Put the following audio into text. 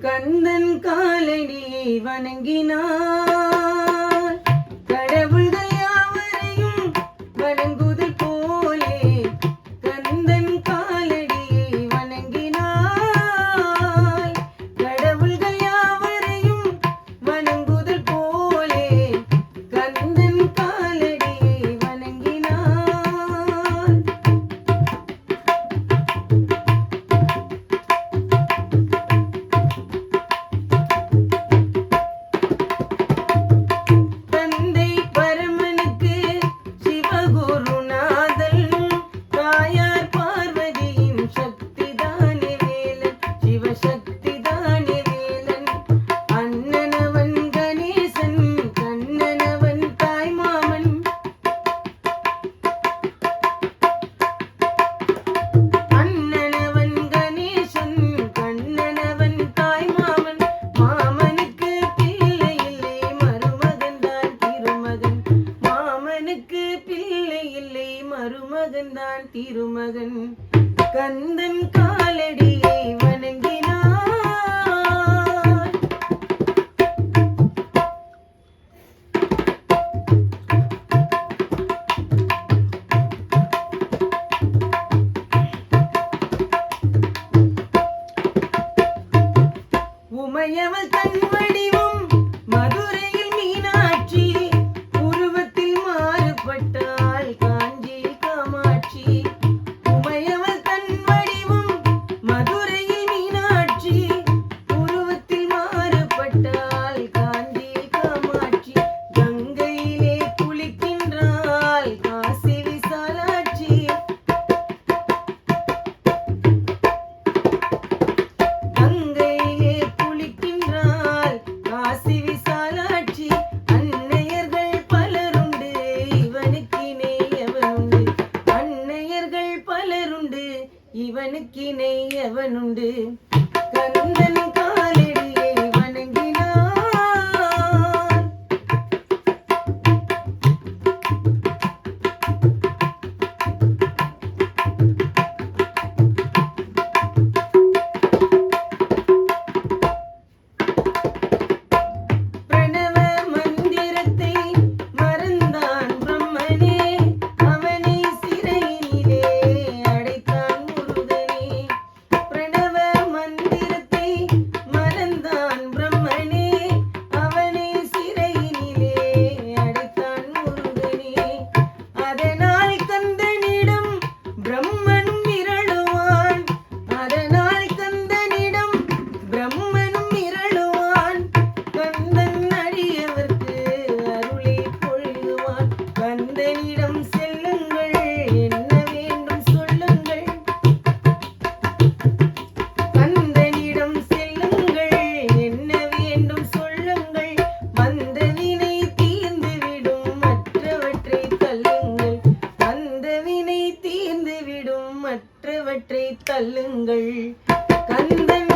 கந்தன் காலடியை வணங்கினார். கடவுள்கள் யாவரையும் வணங்குதல் போலே கந்தன் காலடியை வணங்கினார். கடவுள்கள் யாவரையும் வணங்குதல் போலே கந்தன் காலடியை வணங்கினார். தந்தை பரமனுக்கு சிவகுருநாதன், தாயார் பார்வதியின் சக்திதானே வேலன், சிவசக்திதானே வேலன். அண்ணனவன் கணேசன், கண்ணனவன் தாய்மாமன். அண்ணனவன் கணேசன், கண்ணனவன் தாய்மாமன். மாமனுக்கு பிள்ளை இல்லை, மருமகன்தான் திருமகன். மாமனுக்கு பிள்ளை இல்லை, மருமகன்தான் திருமகன். கந்தன் காலடியை வணங்கினார். உமையவள் தன் வடிவம் மதுரையில் மீனாட்சி, உருவத்தில் மாறுபட்டாள் காஞ்சி காமாட்சி. உமையவள் தன் வடிவம் மதுரையில் மீனாட்சி, உருவத்தில் மாறுபட்டாள் காஞ்சி காமாட்சி. கங்கையிலே குளிக்கின்றாள் காசி விசாலாட்சி. கங்கையிலே குளிக்கின்றாள் காசி விசாலாட்சி. அன்னையர்கள் பலருண்டு, இவனுக்கிணை எவனுண்டு. அன்னையர்கள் பலருண்டு, இவனுக்கிணை எவனுண்டு. கந்தன் காலடியை வணங்கினார். பிரணவ மந்திரத்தை மறந்தான் பிரம்மனே, அவனை சிறையினிலே அடைத்தான் முருகனே. பிரணவ மந்திரத்தை மறந்தான் பிரம்மனே, அவனை சிறையினிலே அடைத்தான் முருகனே. அதனால் கந்தனிடம் பிரம்மனும் மிரளுவான். அதனால் கந்தனிடம் பிரம்மனும் மிரளுவான். கந்தன் அடியவர்க்கு அருளை பொழியுவான். கந்தனிடம் செல்லுங்கள், என்ன வேண்டும் சொல்லுங்கள். கந்தனிடம் செல்லுங்கள், என்ன வேண்டும் சொல்லுங்கள். வந்த வினை தீர்ந்துவிடும், மற்றவற்றை தள்ளுங்கள். வந்த வினை தீர்ந்துவிடும், மற்றவற்றை தள்ளுங்கள். கந்தன்